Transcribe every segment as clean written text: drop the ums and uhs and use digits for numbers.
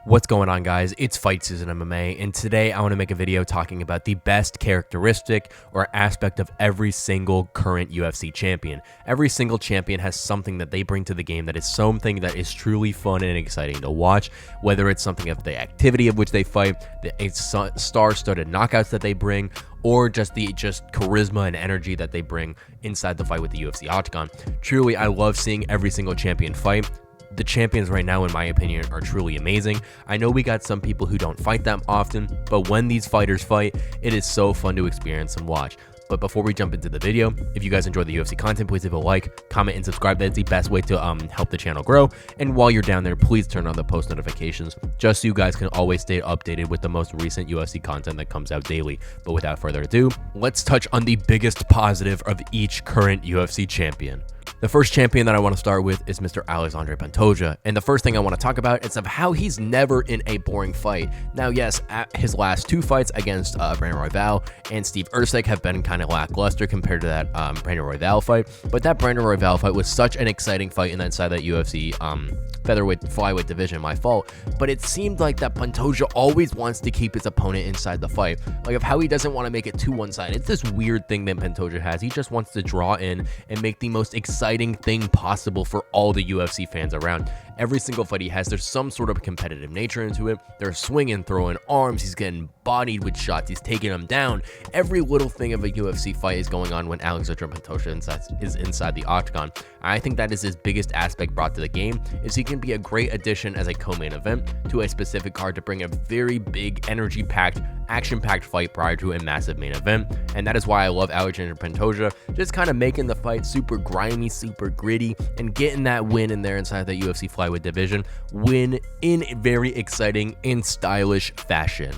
What's going on, guys? It's Fight Season MMA, and today I want to make a video talking about the best characteristic or aspect of every single current UFC champion. Every single champion has something that they bring to the game that is something that is truly fun and exciting to watch, whether it's something of the activity of which they fight, the star-studded knockouts that they bring, or just the charisma and energy that they bring inside the fight with the UFC octagon. Truly, I love seeing every single champion fight. The champions right now, in my opinion, are truly amazing. I know we got some people who don't fight that often, but when these fighters fight, it is so fun to experience and watch. But before we jump into the video, if you guys enjoy the UFC content, please leave a like, comment, and subscribe. That's the best way to help the channel grow. And while you're down there, please turn on the post notifications, just so you guys can always stay updated with the most recent UFC content that comes out daily. But without further ado, let's touch on the biggest positive of each current UFC champion. The first champion that I want to start with is Mr. Alexandre Pantoja, and the first thing I want to talk about is of how he's never in a boring fight. Now, yes, at his last two fights against Brandon Royval and Steve Erceg have been kind of lackluster compared to that Brandon Royval fight, but that Brandon Royval fight was such an exciting fight inside that UFC featherweight flyweight division, my fault, but it seemed like that Pantoja always wants to keep his opponent inside the fight, like of how he doesn't want to make it too one-sided. It's this weird thing that Pantoja has. He just wants to draw in and make the most exciting thing possible for all the UFC fans around. Every single fight he has, there's some sort of competitive nature into it. They're swinging, throwing arms, he's getting bodied with shots, he's taking them down. Every little thing of a UFC fight is going on when Alexandre Pantoja is inside the octagon. I think that is his biggest aspect brought to the game, is he can be a great addition as a co-main event to a specific card to bring a very big, energy-packed, action-packed fight prior to a massive main event. And that is why I love Alexandre Pantoja, just kind of making the fight super grimy, super gritty, and getting that win in there inside the UFC flyweight division, win in very exciting and stylish fashion.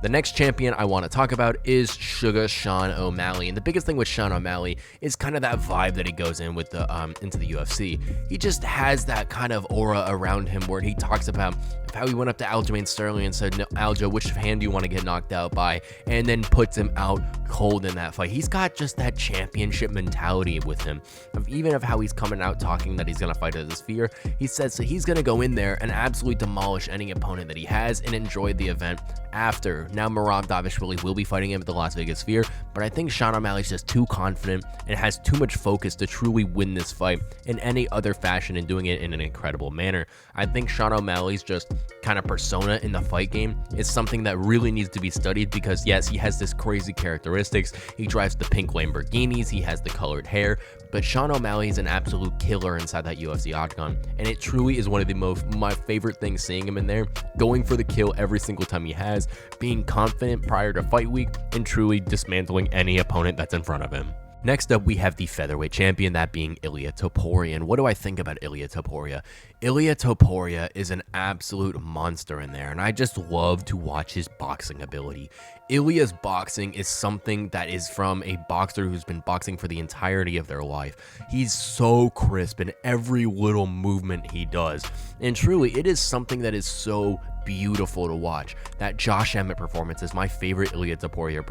The next champion I want to talk about is Sugar Sean O'Malley, and the biggest thing with Sean O'Malley is kind of that vibe that he goes in with the into the UFC. He just has that kind of aura around him where he talks about how he went up to Aljamain Sterling and said, "No, Aljo, which hand do you want to get knocked out by?" and then puts him out cold in that fight. He's got just that championship mentality with him, even of how he's coming out talking that he's going to fight at the Sphere. He says that he's going to go in there and absolutely demolish any opponent that he has and enjoy the event after. Now, Merab Dvalishvili will be fighting him at the Las Vegas Sphere, but I think Sean O'Malley's just too confident and has too much focus to truly win this fight in any other fashion and doing it in an incredible manner. I think Sean O'Malley's just kind of persona in the fight game is something that really needs to be studied, because yes, he has this crazy characteristics. He drives the pink Lamborghinis, he has the colored hair, but Sean O'Malley is an absolute killer inside that UFC octagon, and it truly is one of my favorite things seeing him in there, going for the kill every single time he has, being confident prior to fight week, and truly dismantling any opponent that's in front of him. Next up, we have the featherweight champion, that being Ilia Topuria. And what do I think about Ilia Topuria? Ilia Topuria is an absolute monster in there, and I just love to watch his boxing ability. Ilia's boxing is something that is from a boxer who's been boxing for the entirety of their life. He's so crisp in every little movement he does, and truly, it is something that is so beautiful to watch. That Josh Emmett performance is my favorite Ilia Topuria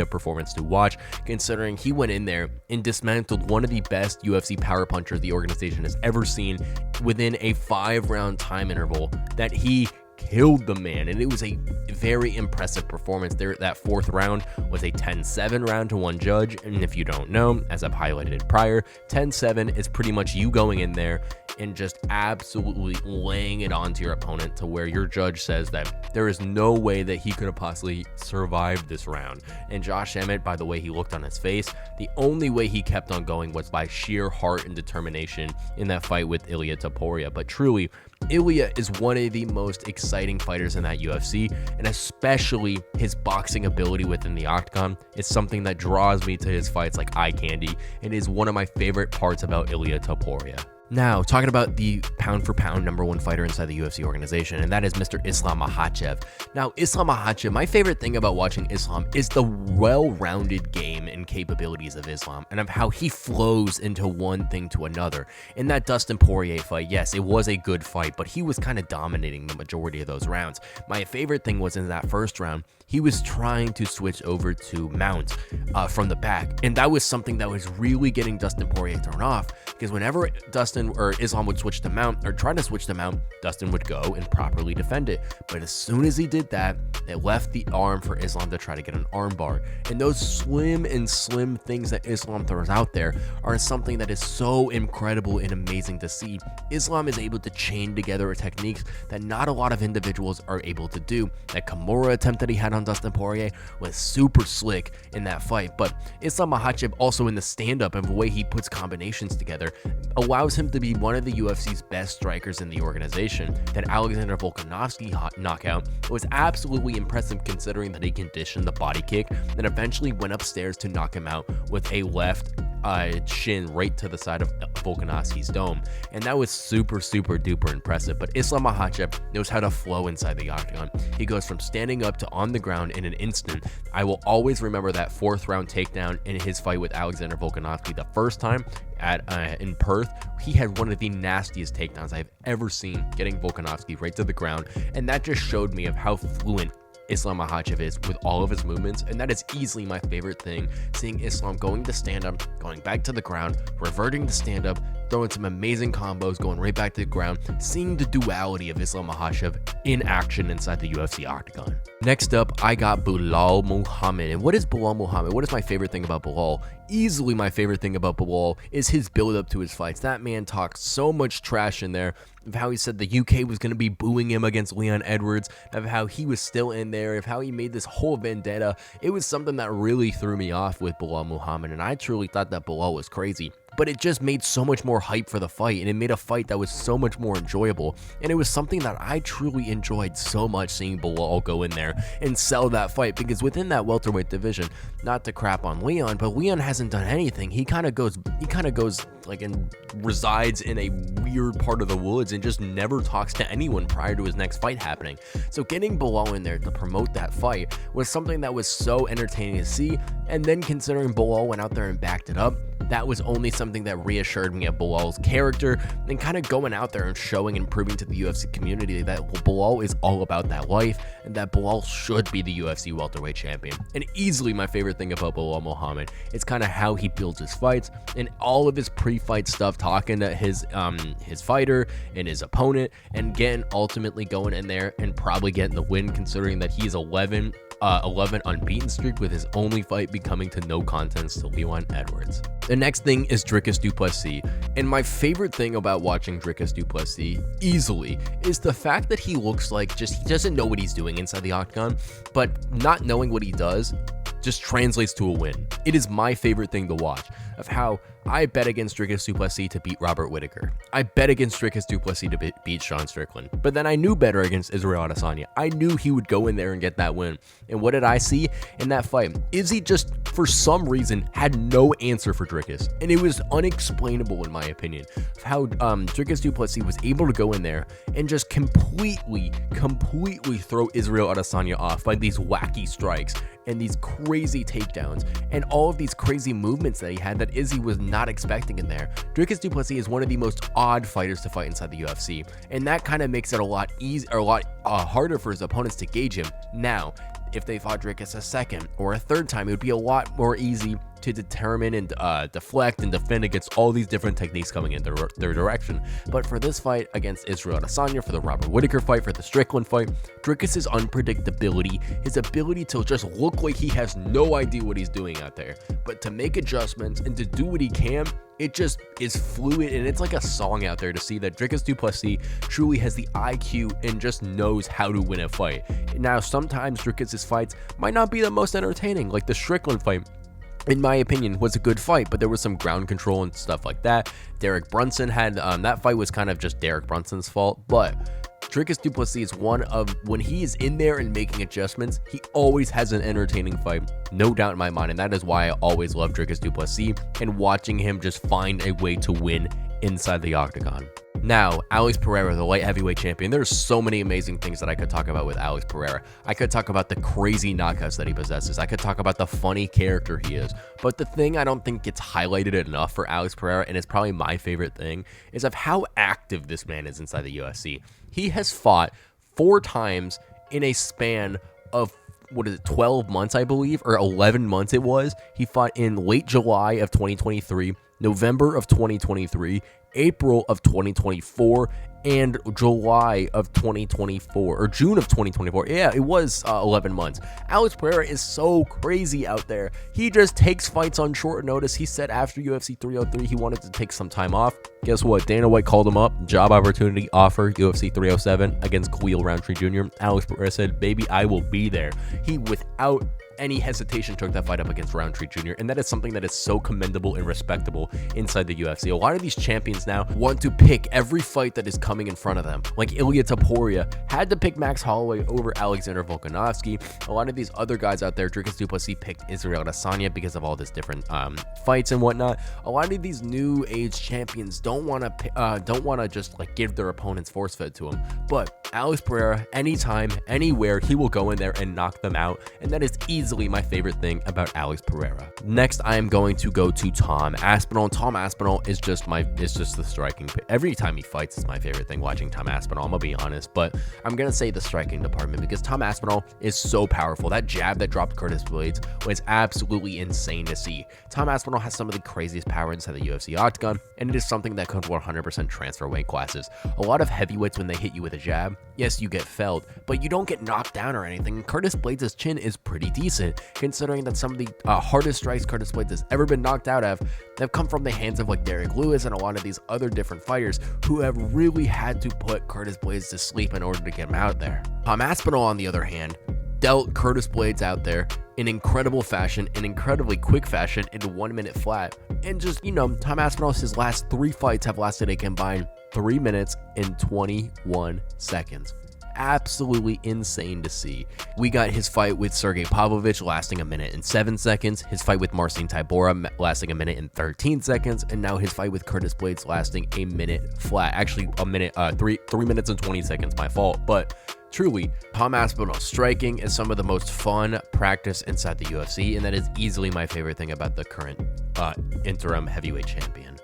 performance to watch, considering he went in there and dismantled one of the best UFC power punchers the organization has ever seen within a 5-round time interval, that he killed the man, and it was a very impressive performance there. That 4th round was a 10-7 round to one judge, and if you don't know, as I've highlighted it prior, 10-7 is pretty much you going in there and just absolutely laying it onto your opponent to where your judge says that there is no way that he could have possibly survived this round. And Josh Emmett, by the way he looked on his face, the only way he kept on going was by sheer heart and determination in that fight with Ilia Topuria. But truly, Ilia is one of the most exciting fighters in that UFC, and especially his boxing ability within the octagon is something that draws me to his fights like eye candy, and is one of my favorite parts about Ilia Topuria. Now, talking about the pound-for-pound #1 fighter inside the UFC organization, and that is Mr. Islam Makhachev. Now, Islam Makhachev, my favorite thing about watching Islam is the well-rounded game and capabilities of Islam, and of how he flows into one thing to another. In that Dustin Poirier fight, yes, it was a good fight, but he was kind of dominating the majority of those rounds. My favorite thing was in that first round, he was trying to switch over to mount from the back, and that was something that was really getting Dustin Poirier thrown off, because whenever Dustin Islam would switch the mount or try to switch the mount, Dustin would go and properly defend it. But as soon as he did that, it left the arm for Islam to try to get an arm bar. And those slim things that Islam throws out there are something that is so incredible and amazing to see. Islam is able to chain together techniques that not a lot of individuals are able to do. That Kimura attempt that he had on Dustin Poirier was super slick in that fight. But Islam Makhachev also in the stand-up and the way he puts combinations together allows him to be one of the UFC's best strikers in the organization. That Alexander Volkanovski knockout was absolutely impressive considering that he conditioned the body kick and eventually went upstairs to knock him out with a left shin right to the side of Volkanovski's dome, and that was super duper impressive. But Islam Makhachev knows how to flow inside the octagon. He goes from standing up to on the ground in an instant. I will always remember that 4th round takedown in his fight with Alexander Volkanovski the first time in Perth. He had one of the nastiest takedowns I've ever seen, getting Volkanovski right to the ground, and that just showed me of how fluent Islam Makhachev is with all of his movements, and that is easily my favorite thing, seeing Islam going to stand up, going back to the ground, reverting to stand up, throwing some amazing combos, going right back to the ground, seeing the duality of Islam Makhachev in action inside the UFC octagon. Next up, I got Belal Muhammad. And what is Belal Muhammad? What is my favorite thing about Belal? Easily my favorite thing about Belal is his build up to his fights. That man talked so much trash in there of how he said the UK was going to be booing him against Leon Edwards, of how he was still in there, of how he made this whole vendetta. It was something that really threw me off with Belal Muhammad, and I truly thought that Belal was crazy. But it just made so much more hype for the fight, and it made a fight that was so much more enjoyable. And it was something that I truly enjoyed so much, seeing Belal go in there and sell that fight, because within that welterweight division, not to crap on Leon, but Leon hasn't done anything. He kind of goes like and resides in a weird part of the woods and just never talks to anyone prior to his next fight happening. So getting Belal in there to promote that fight was something that was so entertaining to see. And then considering Belal went out there and backed it up, that was only something that reassured me of Belal's character, and kind of going out there and showing and proving to the UFC community that Belal is all about that life, and that Belal should be the UFC welterweight champion. And easily my favorite thing about Belal Muhammad is kind of how he builds his fights and all of his pre-fight stuff, talking to his fighter and his opponent, and getting ultimately going in there and probably getting the win, considering that he's 11 unbeaten streak, with his only fight becoming to no contest to Leon Edwards. The next thing is Dricus Du Plessis, and my favorite thing about watching Dricus Du Plessis easily is the fact that he looks like he doesn't know what he's doing inside the octagon, but not knowing what he does just translates to a win. It is my favorite thing to watch, of how I bet against Dricus Du Plessis to beat Robert Whittaker. I bet against Dricus Du Plessis to beat Sean Strickland. But then I knew better against Israel Adesanya. I knew he would go in there and get that win. And what did I see in that fight? Izzy just, for some reason, had no answer for Dricus. And it was unexplainable, in my opinion, of how Dricus Du Plessis was able to go in there and just completely throw Israel Adesanya off by these wacky strikes and these crazy takedowns and all of these crazy movements that he had that Izzy was not expecting in there. Dricus Du Plessis is one of the most odd fighters to fight inside the UFC, and that kind of makes it a lot harder for his opponents to gauge him. Now, if they fought Dricus a second or a third time, it would be a lot more easy to determine and deflect and defend against all these different techniques coming in their direction. But for this fight against Israel Adesanya, for the Robert Whittaker fight, for the Strickland fight, Dricus's unpredictability, his ability to just look like he has no idea what he's doing out there, but to make adjustments and to do what he can, it just is fluid, and it's like a song out there to see that Dricus Du Plessis truly has the IQ and just knows how to win a fight. Now, sometimes Dricus's fights might not be the most entertaining, like the Strickland fight, in my opinion, was a good fight, but there was some ground control and stuff like that. Derek Brunson had, that fight was kind of just Derek Brunson's fault, but Dricus Du Plessis is one of, when he is in there and making adjustments, he always has an entertaining fight, no doubt in my mind, and that is why I always love Dricus Du Plessis and watching him just find a way to win inside the octagon. Now, Alex Pereira, the light heavyweight champion. There's so many amazing things that I could talk about with Alex Pereira. I could talk about the crazy knockouts that he possesses. I could talk about the funny character he is. But the thing I don't think gets highlighted enough for Alex Pereira, and it's probably my favorite thing, is of how active this man is inside the UFC. He has fought 4 times in a span of 12 months, I believe, or 11 months it was. He fought in late July of 2023, November of 2023, April of 2024, and July of 2024, or June of 2024. Yeah, it was 11 months. Alex Pereira is so crazy out there. He just takes fights on short notice. He said after UFC 303 he wanted to take some time off. Guess what? Dana White called him up. Job opportunity offer, UFC 307 against Khalil Roundtree Jr. Alex Pereira said, baby, I will be there. He, without any hesitation, took that fight up against Roundtree Jr., and that is something that is so commendable and respectable inside the UFC. A lot of these champions now want to pick every fight that is coming in front of them. Like Ilia Topuria had to pick Max Holloway over Alexander Volkanovski. A lot of these other guys out there, Dricus Du Plessis picked Israel Adesanya because of all this different fights and whatnot. A lot of these new age champions don't want to just like give their opponents force fed to them. But Alex Pereira, anytime, anywhere, he will go in there and knock them out, and that is easily my favorite thing about Alex Pereira. Next, I am going to go to Tom Aspinall. Tom Aspinall is just the striking. Every time he fights, it's my favorite thing watching Tom Aspinall. I'm gonna be honest, but I'm gonna say the striking department because Tom Aspinall is so powerful. That jab that dropped Curtis Blaydes was absolutely insane to see. Tom Aspinall has some of the craziest power inside the UFC octagon, and it is something that could 100% transfer weight classes. A lot of heavyweights, when they hit you with a jab, yes, you get felled, but you don't get knocked down or anything. Curtis Blaydes' chin is pretty decent, considering that some of the hardest strikes Curtis Blaydes has ever been knocked out of have come from the hands of like Derek Lewis and a lot of these other different fighters who have really had to put Curtis Blaydes to sleep in order to get him out there. Tom Aspinall, on the other hand, dealt Curtis Blaydes out there in incredible fashion, in incredibly quick fashion, in a 1 minute flat. And just, Tom Aspinall's his last 3 fights have lasted a combined 3 minutes and 21 seconds. Absolutely insane to see. We got his fight with Sergey Pavlovich lasting 1 minute and 7 seconds, his fight with Marcin Tybura lasting 1 minute and 13 seconds, and now his fight with Curtis Blaydes lasting a minute flat. Actually, 3 minutes and 20 seconds, my fault. But truly, Tom Aspinall's striking is some of the most fun practice inside the UFC, and that is easily my favorite thing about the current interim heavyweight champion.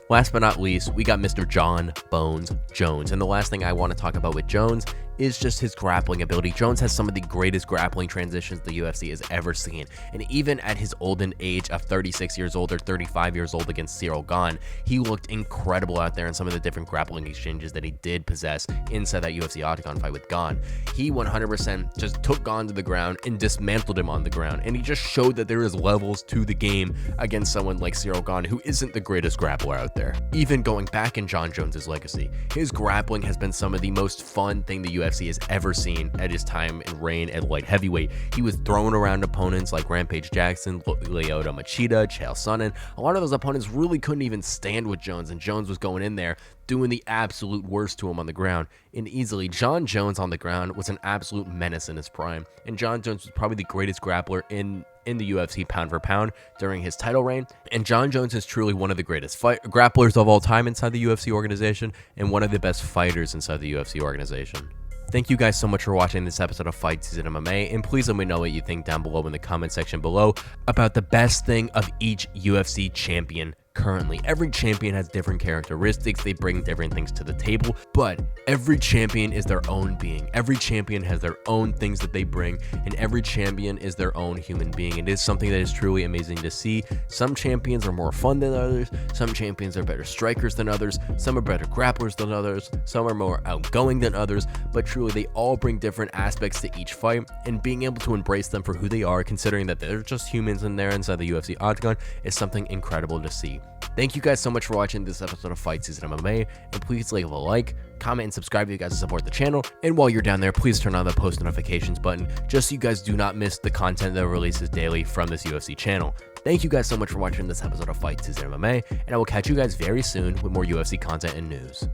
Last but not least, we got Mr. Jon Bones Jones. And the last thing I want to talk about with Jones is just his grappling ability. Jones has some of the greatest grappling transitions the UFC has ever seen. And even at his olden age of 36 years old or 35 years old against Cyril Gane, he looked incredible out there in some of the different grappling exchanges that he did possess inside that UFC octagon fight with Gane. He 100% just took Gane to the ground and dismantled him on the ground. And he just showed that there is levels to the game against someone like Cyril Gane, who isn't the greatest grappler out there. Even going back in Jon Jones's legacy, his grappling has been some of the most fun thing the UFC has ever seen at his time in reign at light heavyweight. He was throwing around opponents like Rampage Jackson, Lyoto Machida, Chael Sonnen. A lot of those opponents really couldn't even stand with Jones, and Jones was going in there doing the absolute worst to him on the ground. And easily, Jon Jones on the ground was an absolute menace in his prime, and Jon Jones was probably the greatest grappler in the UFC pound for pound during his title reign. And Jon Jones is truly one of the greatest grapplers of all time inside the UFC organization, and one of the best fighters inside the UFC organization. Thank you guys so much for watching this episode of Fight Season MMA, and please let me know what you think down below in the comment section below about the best thing of each UFC champion currently. Every champion has different characteristics, they bring different things to the table, but every champion is their own being. Every champion has their own things that they bring, and every champion is their own human being. It is something that is truly amazing to see. Some champions are more fun than others, some champions are better strikers than others, some are better grapplers than others, some are more outgoing than others, but truly they all bring different aspects to each fight, and being able to embrace them for who they are, considering that they're just humans in there inside the UFC octagon, is something incredible to see. Thank you guys so much for watching this episode of Fight Season MMA, and please leave a like, comment, and subscribe if you guys support the channel. And while you're down there, please turn on the post notifications button just so you guys do not miss the content that releases daily from this UFC channel. Thank you guys so much for watching this episode of Fight Season MMA, and I will catch you guys very soon with more UFC content and news.